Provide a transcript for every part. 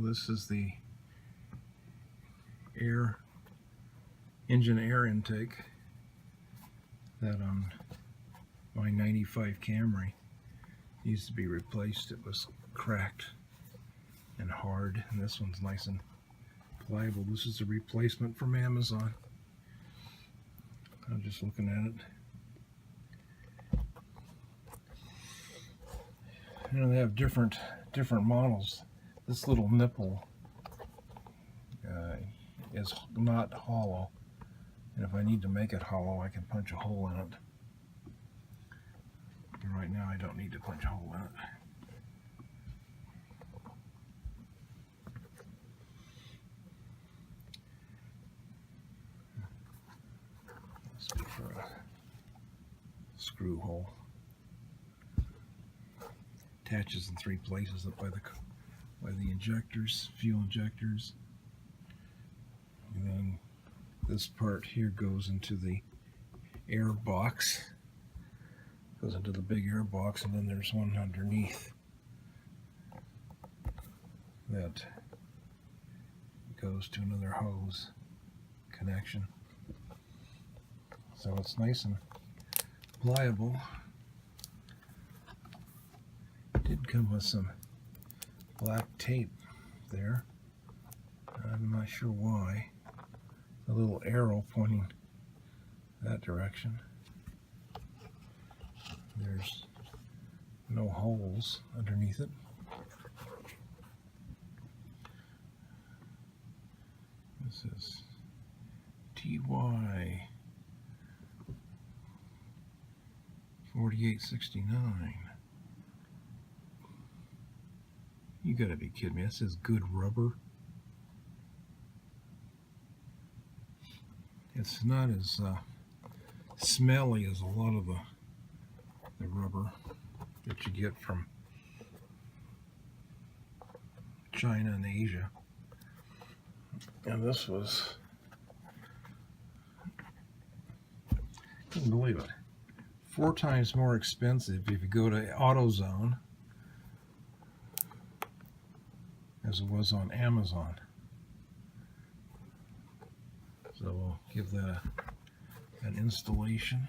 this is the engine air intake that on my 95 Camry needs to be replaced. It was cracked and hard, and this one's nice and pliable. This is a replacement from Amazon. I'm just looking at it. You know, they have different models. This little nipple is not hollow, and if I need to make it hollow, I can punch a hole in it. And right now I don't need to punch a hole in it. Must be for a screw hole. Attaches in 3 places up by the injectors, fuel injectors. And then this part here goes into the air box. Goes into the big air box, and then there's one underneath that goes to another hose connection. So it's nice and pliable. It did come with some black tape there. I'm not sure why. A little arrow pointing that direction. There's no holes underneath it. This is TY 4869. You gotta be kidding me. That says good rubber. It's not as smelly as a lot of the rubber that you get from China and Asia. And this was, couldn't believe it, 4 times more expensive if you go to AutoZone as it was on Amazon. So we'll give that an installation.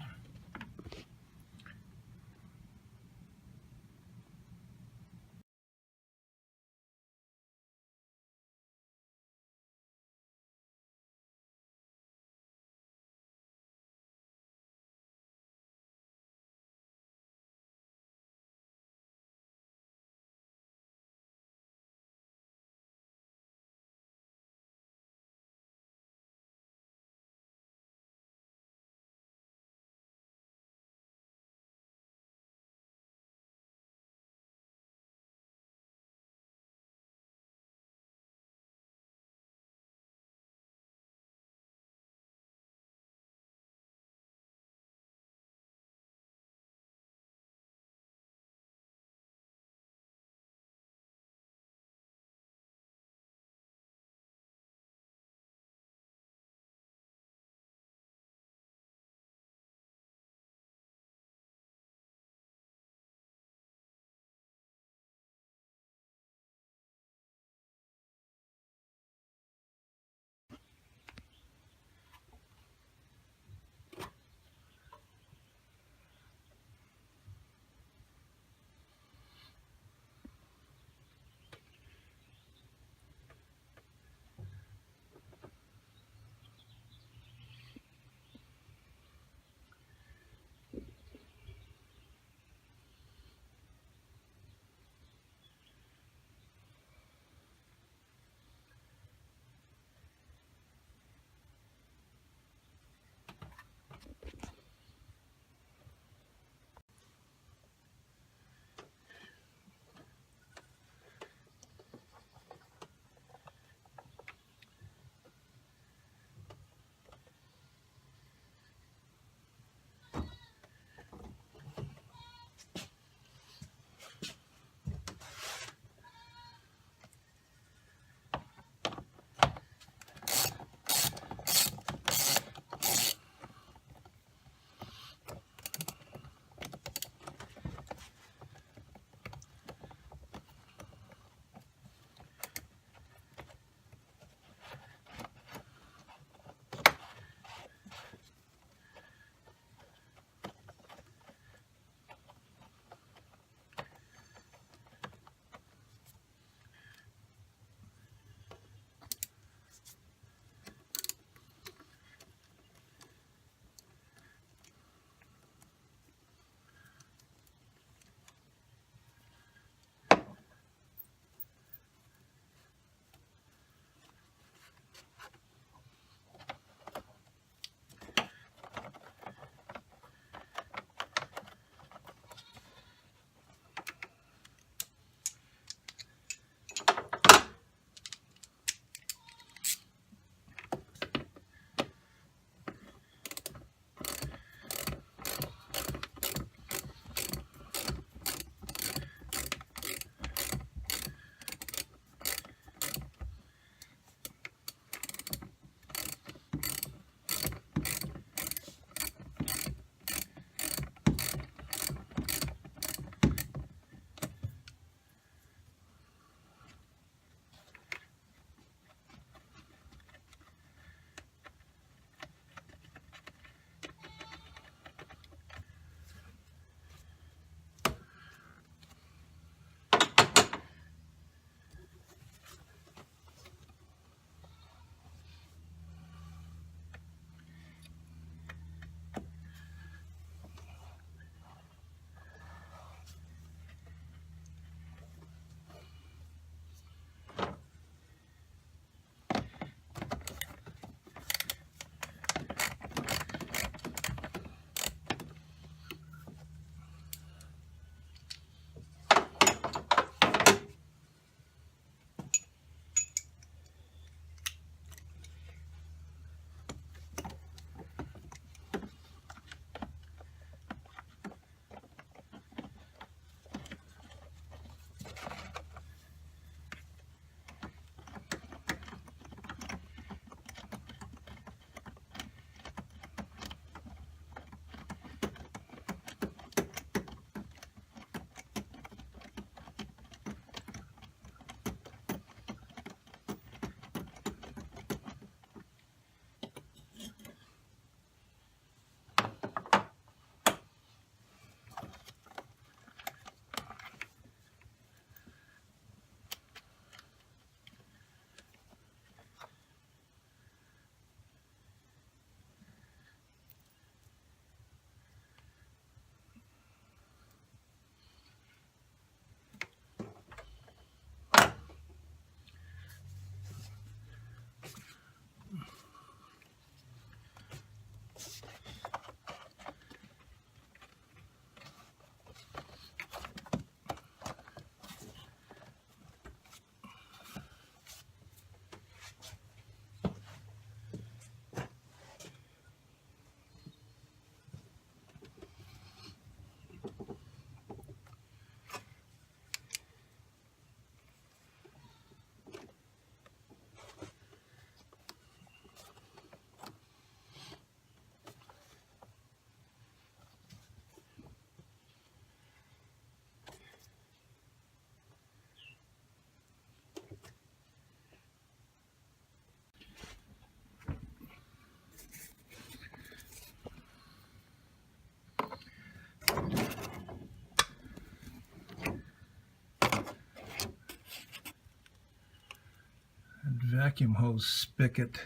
Vacuum hose spigot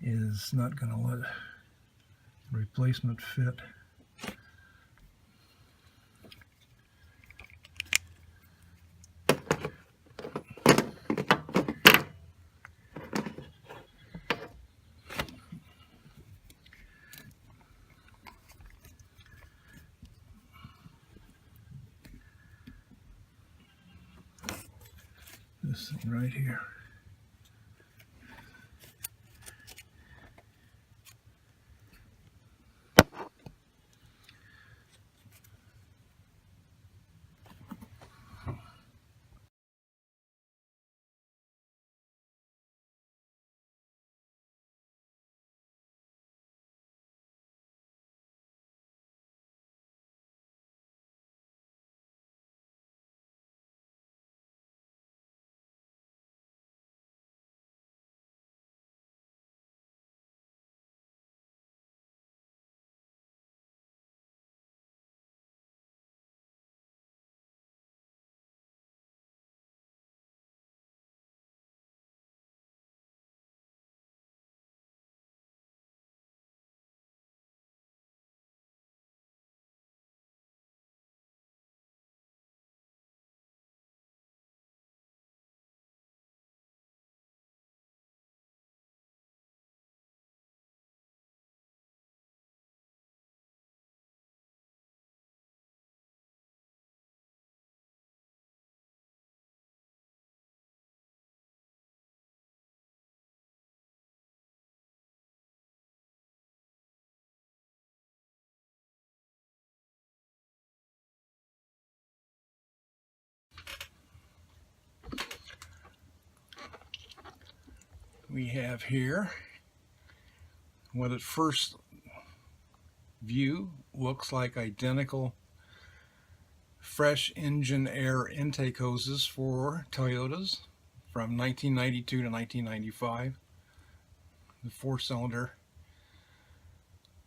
is not going to let replacement fit. This thing right here. we have here what at first view looks like identical fresh engine air intake hoses for Toyotas from 1992 to 1995, the 4-cylinder.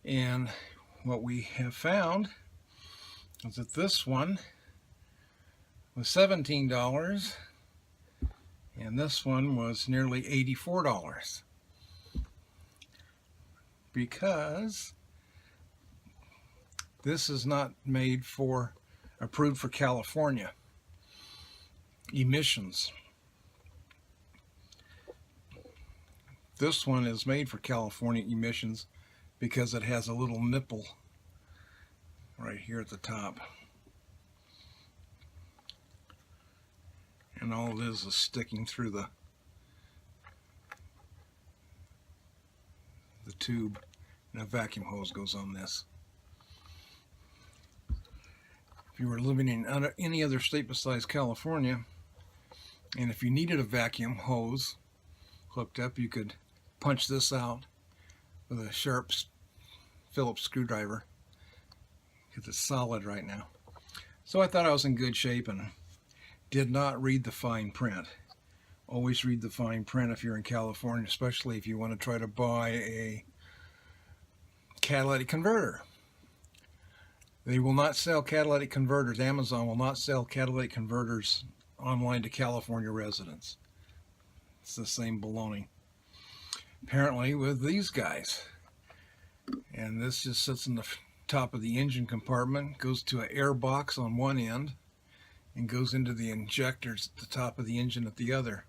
And what we have found is that this one was $17 and this one was nearly $84, because this is not made for, approved for California emissions. This one is made for California emissions because it has a little nipple right here at the top. And all it is sticking through the tube, and a vacuum hose goes on this. If you were living in any other state besides California, and if you needed a vacuum hose hooked up, you could punch this out with a sharp Phillips screwdriver, because it's solid right now. So I thought I was in good shape and did not read the fine print. Always read the fine print if you're in California, especially if you want to try to buy a catalytic converter. They will not sell catalytic converters. Amazon will not sell catalytic converters online to California residents. It's the same baloney. Apparently with these guys. And this just sits in the top of the engine compartment, goes to an air box on one end, and goes into the injectors at the top of the engine at the other.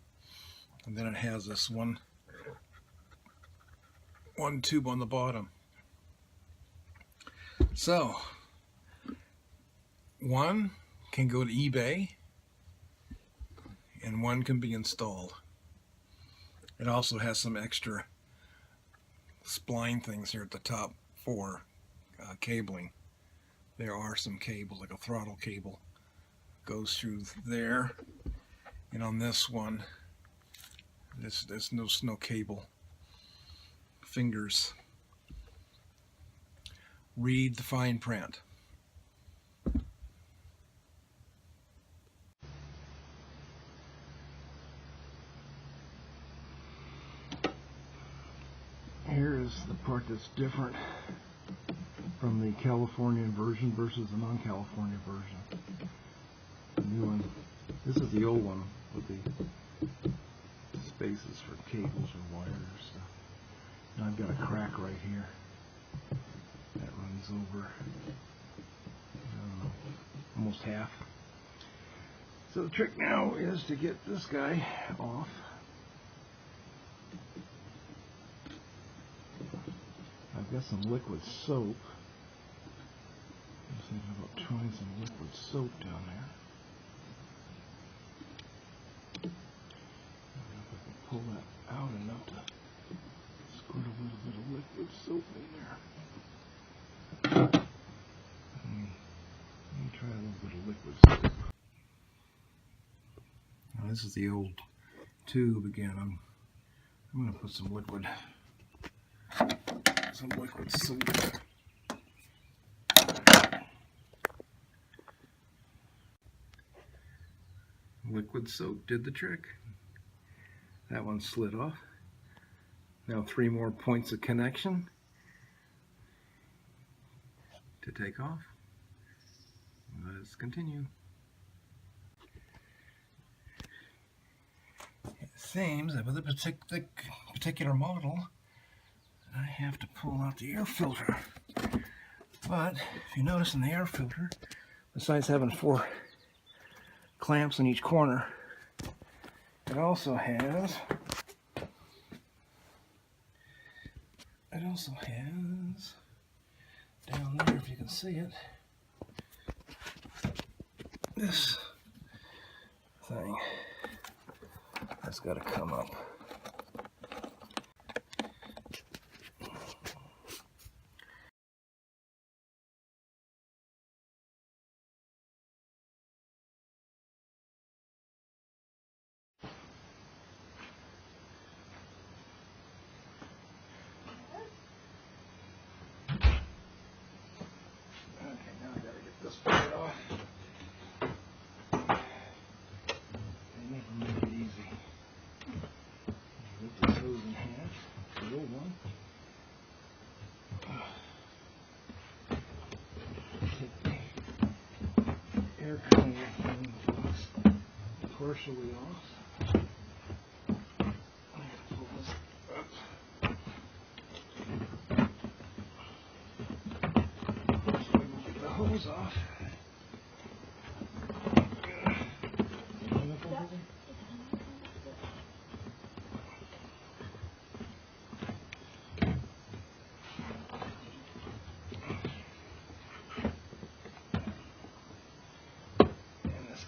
And then it has this one tube on the bottom. So, one can go to eBay, and one can be installed. It also has some extra spline things here at the top for cabling. There are some cables, like a throttle cable, goes through there, and on this one there's no cable. Fingers. Read the fine print. Here is the part that's different from the Californian version versus the non-California version. The new one. This is the old one with the spaces for cables or wires or stuff. Now I've got a crack right here that runs over, I don't know, almost half. So the trick now is to get this guy off. I've got some liquid soap. I'm thinking about trying some liquid soap down there. I don't know if I can pull that out enough to squirt a little bit of liquid soap in there. Let me try a little bit of liquid soap. Now this is the old tube again. I'm going to put some liquid soap. Liquid soap did the trick. That one slid off. Now 3 more points of connection to take off. Let's continue. It seems that with a particular model, I have to pull out the air filter. But if you notice in the air filter, besides having 4 clamps in each corner, it also has down there, if you can see it, this thing that's got to come up. air cleaner thing is partially off. I'm going to pull this up. So we will get the hose off.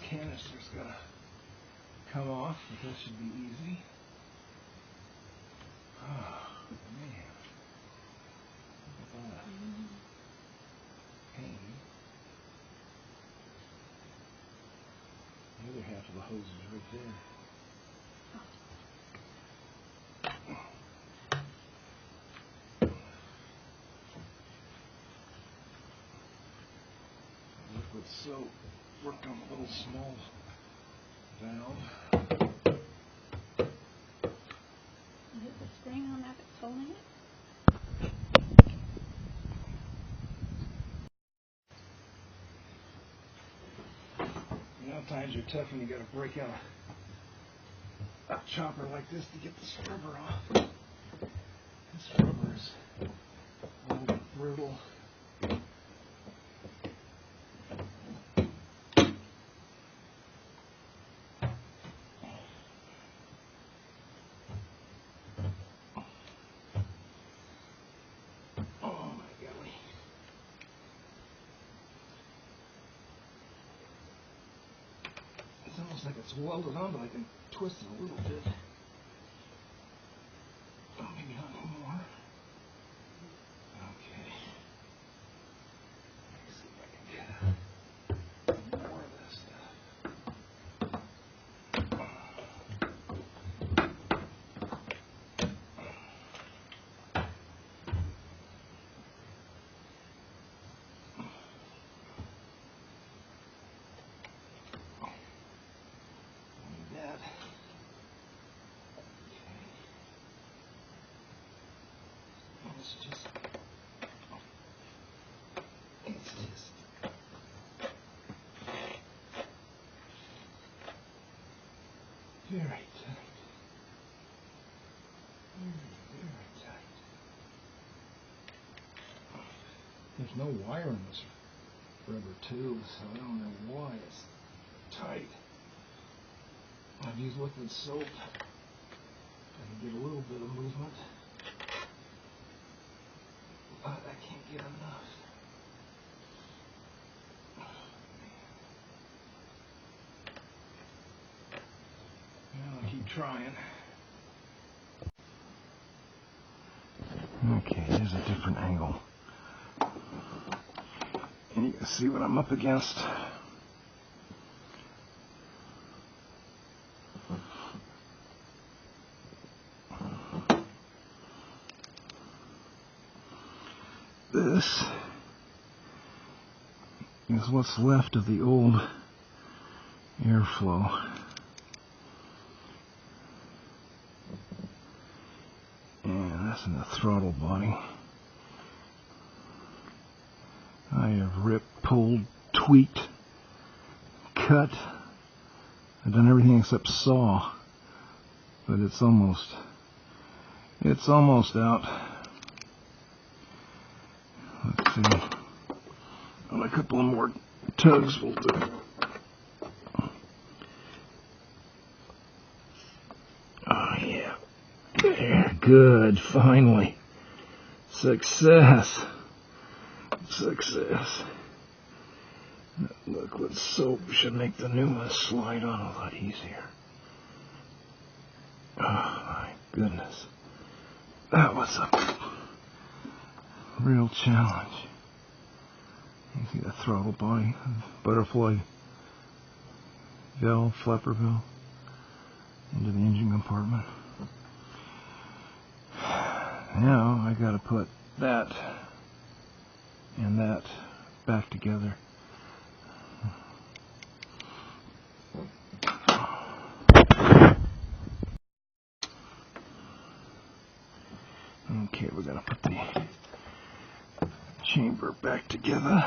Canister's gonna come off, but that should be easy. Oh man, look at that pain. The other half of the hose is right there. Liquid soap worked on a little small valve. Is it the spring on that that's holding it? You know, times are tough when you gotta break out a chopper like this to get the scrubber off. This scrubber is a little brittle. It's almost like it's welded on, but I can twist it a little bit. Oh, maybe not anymore. Okay. Let's see if I can get more of this stuff. It's just very tight. Very tight. There's no wire in this rubber tube, so I don't know why it's tight. I've used liquid soap. I can get a little bit of movement, but I can't get enough. Well, I'll keep trying. Okay, here's a different angle. And you can see what I'm up against. This is what's left of the old airflow. And that's in the throttle body. I have ripped, pulled, tweaked, cut. I've done everything except saw. But it's almost out. Let's see. Well, a couple of more tugs will do. Oh yeah. There, good, finally. Success. Success. That liquid soap should make the new one slide on a lot easier. Oh my goodness. That was a real challenge. You see the throttle body, butterfly valve, flapper valve, into the engine compartment. Now I gotta put that and that back together. Okay, we're gonna put the chamber back together.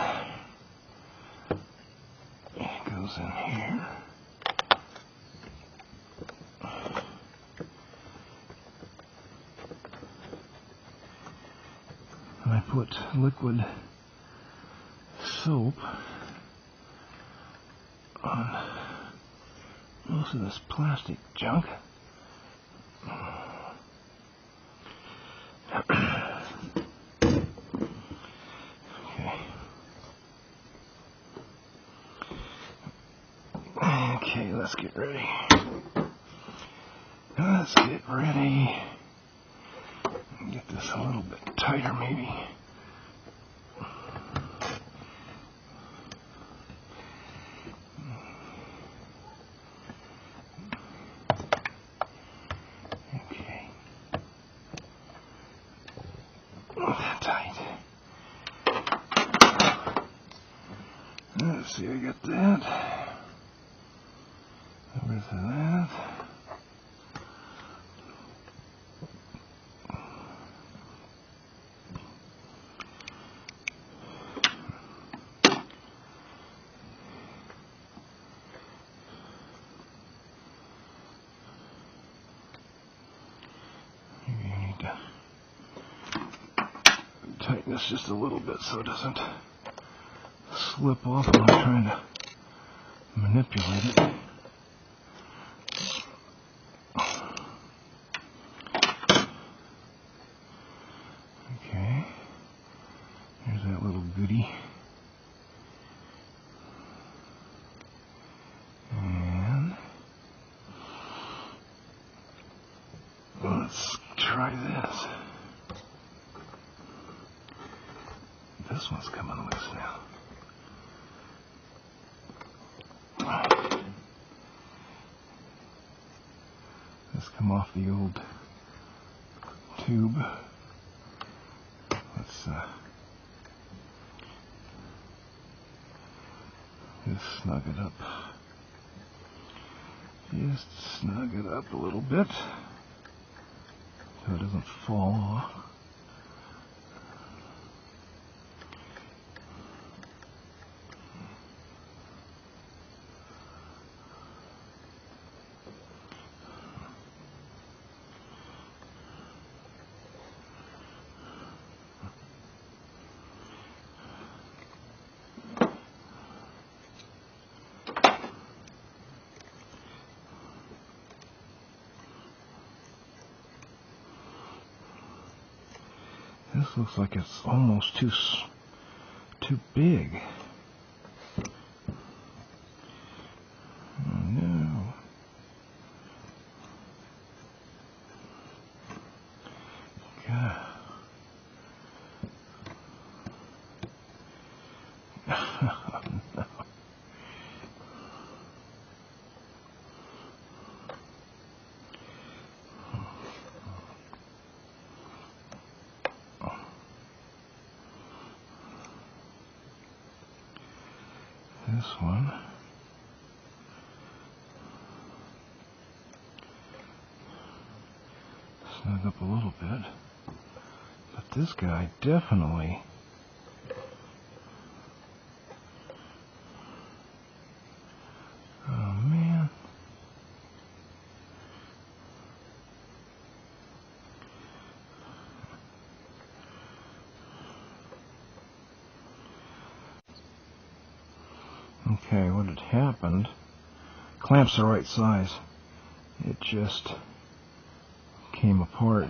Got goes in here. And I put liquid soap on most of this plastic junk. Okay, let's get ready. Let's get ready. Get this a little bit tighter, maybe. Okay. That tight. Let's see, I got that. Over to that. Maybe you need to tighten this just a little bit so it doesn't slip off when I'm trying to manipulate it. Okay, there's that little goodie. And let's try this. This one's coming loose now. This come off the old tube. Let's just snug it up. Just snug it up a little bit so it doesn't fall off. This looks like it's almost too big. Oh no. God. No. This one snug up a little bit, but this guy definitely oh man. Okay, what had happened, clamp's the right size, it just came apart.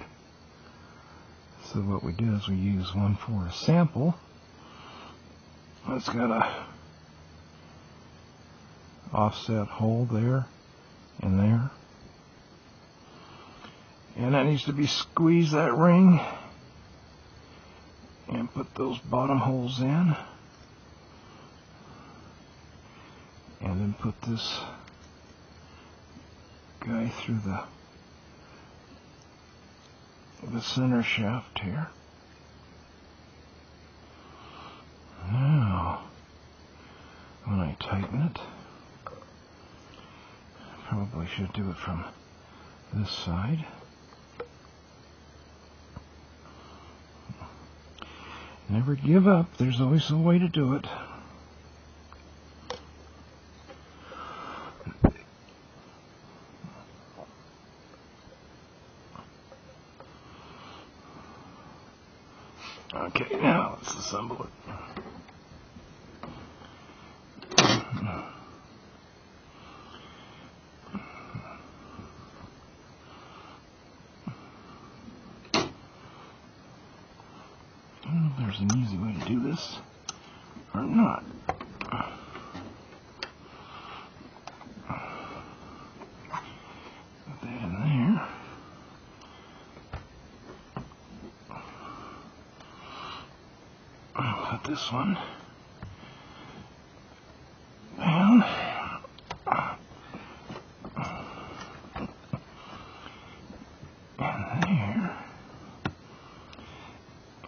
So what we did is we used one for a sample. It's got a offset hole there and there. And that needs to be squeezed, that ring, and put those bottom holes in. And then put this guy through the center shaft here. Now, when I tighten it, probably should do it from this side. Never give up, there's always a way to do it. Let's assemble it. There's an easy way to do this, or not. Put that in there. Put this one down. And there.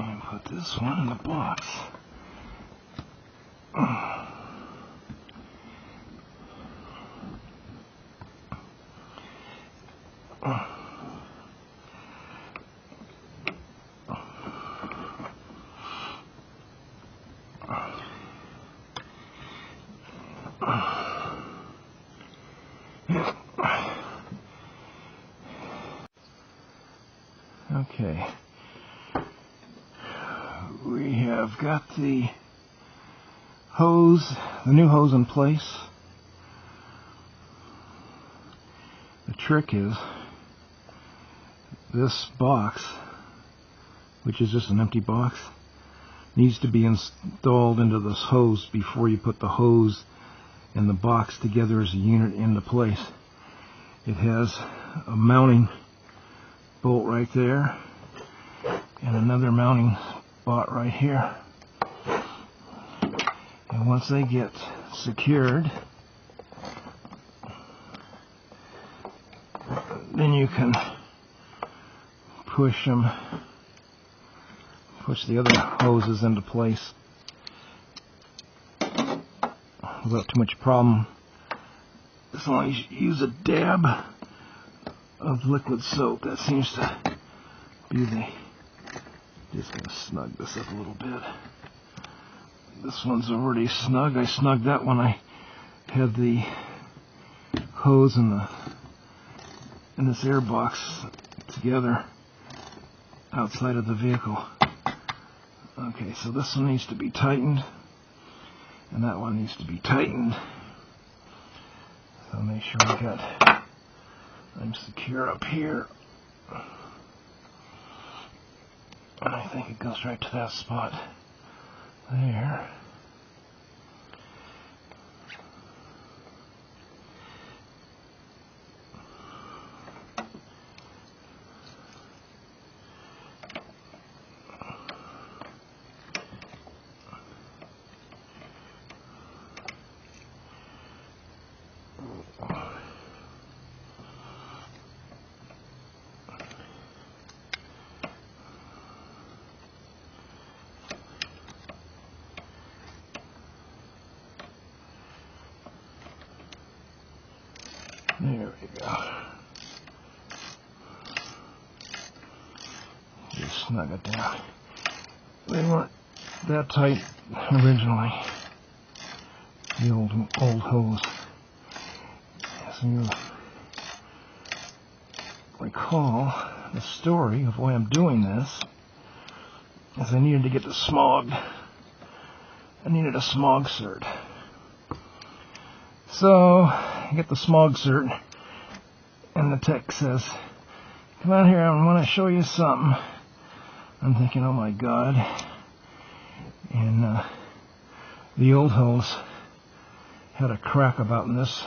And put this one in the box. Okay, we have got the hose, the new hose in place. The trick is this box, which is just an empty box, needs to be installed into this hose before you put the hose and the box together as a unit into place. It has a mounting bolt right there and another mounting spot right here, and once they get secured, then you can push the other hoses into place without too much problem, as long as you use a dab of liquid soap. That seems to be the... Just going to snug this up a little bit. This one's already snug. I snugged that when I had the hose and this air box together outside of the vehicle. Okay, so this one needs to be tightened, and that one needs to be tightened. So make sure I'm secure up here. And I think it goes right to that spot there. There we go. Just snug it down. They weren't that tight originally, the old hose. So you recall the story of why I'm doing this is I needed to get the smog. I needed a smog cert. So I get the smog cert, and the tech says, "Come out here, I want to show you something." I'm thinking, oh my God. And the old hose had a crack about in this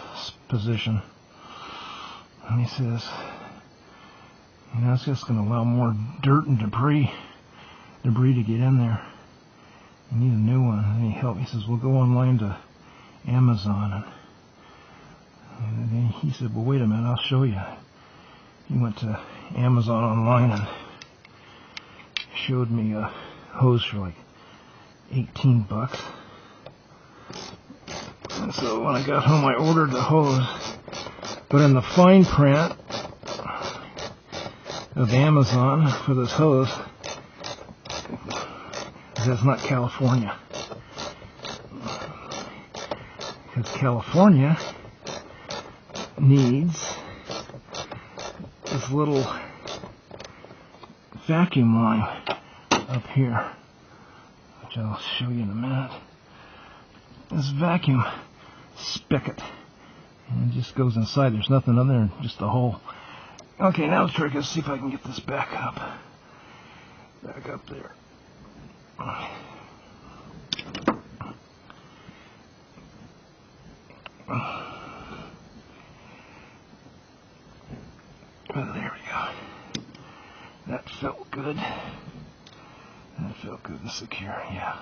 position. And he says, you know, it's just going to allow more dirt and debris to get in there. You need a new one. And he helped me. He says, we'll go online to Amazon. And then he said, well, wait a minute, I'll show you. He went to Amazon online and showed me a hose for like $18. And so when I got home, I ordered the hose. But in the fine print of Amazon for this hose, it says not California. Because California needs this little vacuum line up here I'll show you in a minute. This vacuum spigot. And it just goes inside. There's nothing in there, just a hole. Okay, now the trick is see if I can get this back up. Back up there. Oh, there we go. That felt good. That felt good and secure, yeah.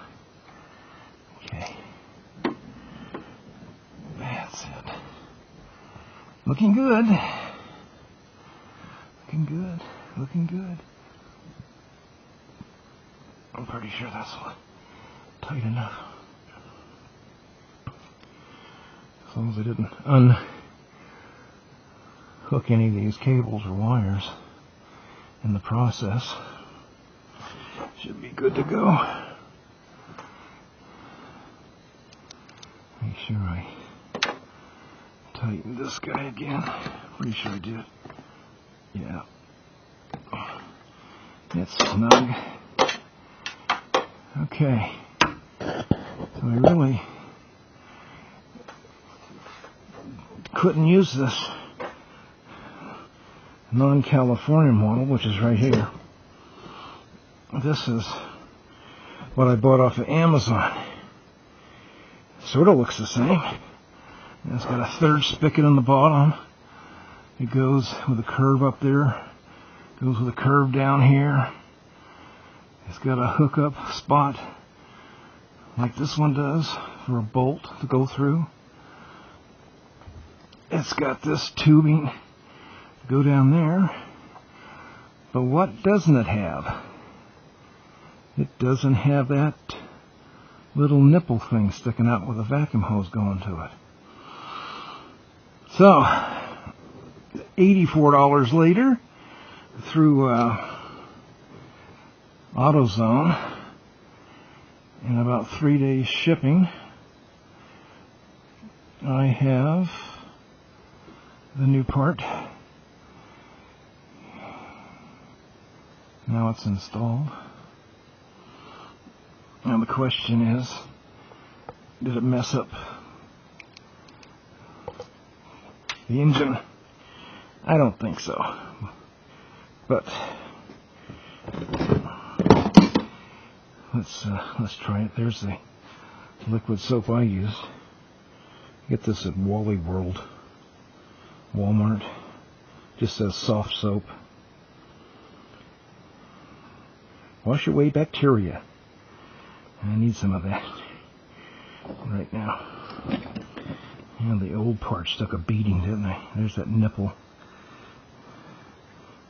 Okay. That's it. Looking good. Looking good. Looking good. I'm pretty sure that's tight enough. As long as I didn't unhook any of these cables or wires in the process, should be good to go. Make sure I tighten this guy again. Pretty sure I did. Yeah. It's snug. Okay. So I really couldn't use this non-California model, which is right here. This is what I bought off of Amazon. Sort of looks the same. And it's got a third spigot on the bottom. It goes with a curve up there. Goes with a curve down here. It's got a hookup spot like this one does for a bolt to go through. It's got this tubing to go down there. But what doesn't it have? It doesn't have that little nipple thing sticking out with a vacuum hose going to it. So, $84 later, through AutoZone, in about 3 days shipping, I have the new part. Now it's installed. Now the question is, did it mess up the engine? I don't think so. But let's try it. There's the liquid soap I use. Get this at Wally World, Walmart. Just says soft soap. Wash away bacteria. I need some of that right now. And the old parts took a beating, didn't they? There's that nipple.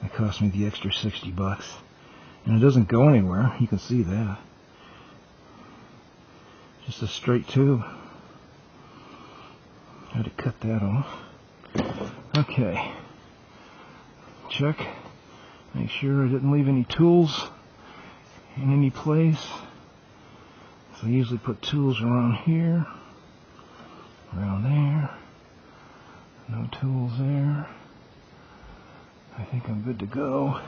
That cost me the extra $60. And it doesn't go anywhere. You can see that. Just a straight tube. Had to cut that off. Okay. Check. Make sure I didn't leave any tools in any place. So I usually put tools around here. Around there. No tools there. I think I'm good to go.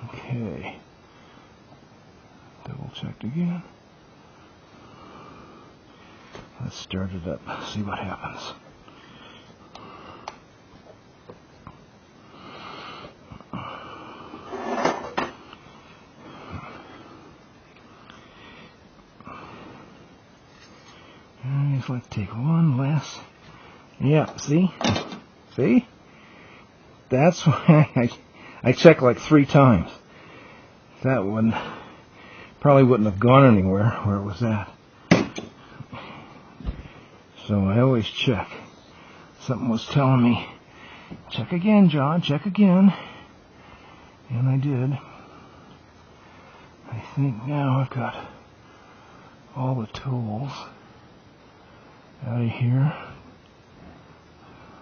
Okay. Double checked again. Let's start it up, see what happens. I just like to take one last. Yeah, see? See? That's why I checked like 3 times. That one probably wouldn't have gone anywhere where it was at. So I always check. Something was telling me, check again, John, check again. And I did. I think now I've got all the tools out of here.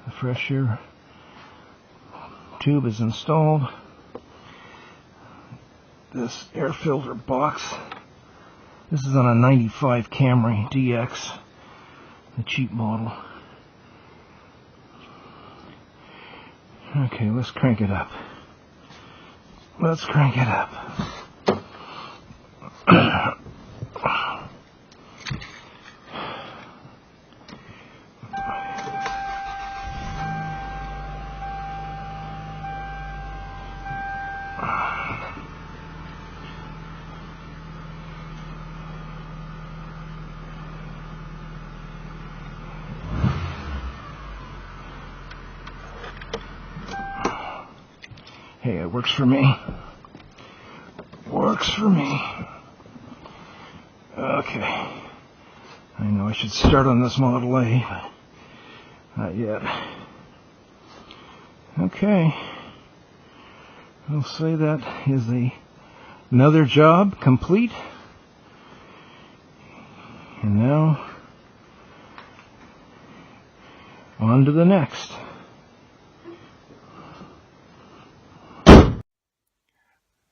The fresh air tube is installed. This air filter box, this is on a 95 Camry DX, the cheap model. Okay, let's crank it up. Let's crank it up. Hey, it works for me. Works for me. Okay. I know I should start on this Model A, but not yet. Okay. I'll say that is another job complete. And now, on to the next.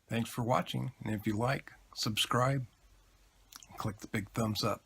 Thanks for watching, and if you like, subscribe, click the big thumbs up.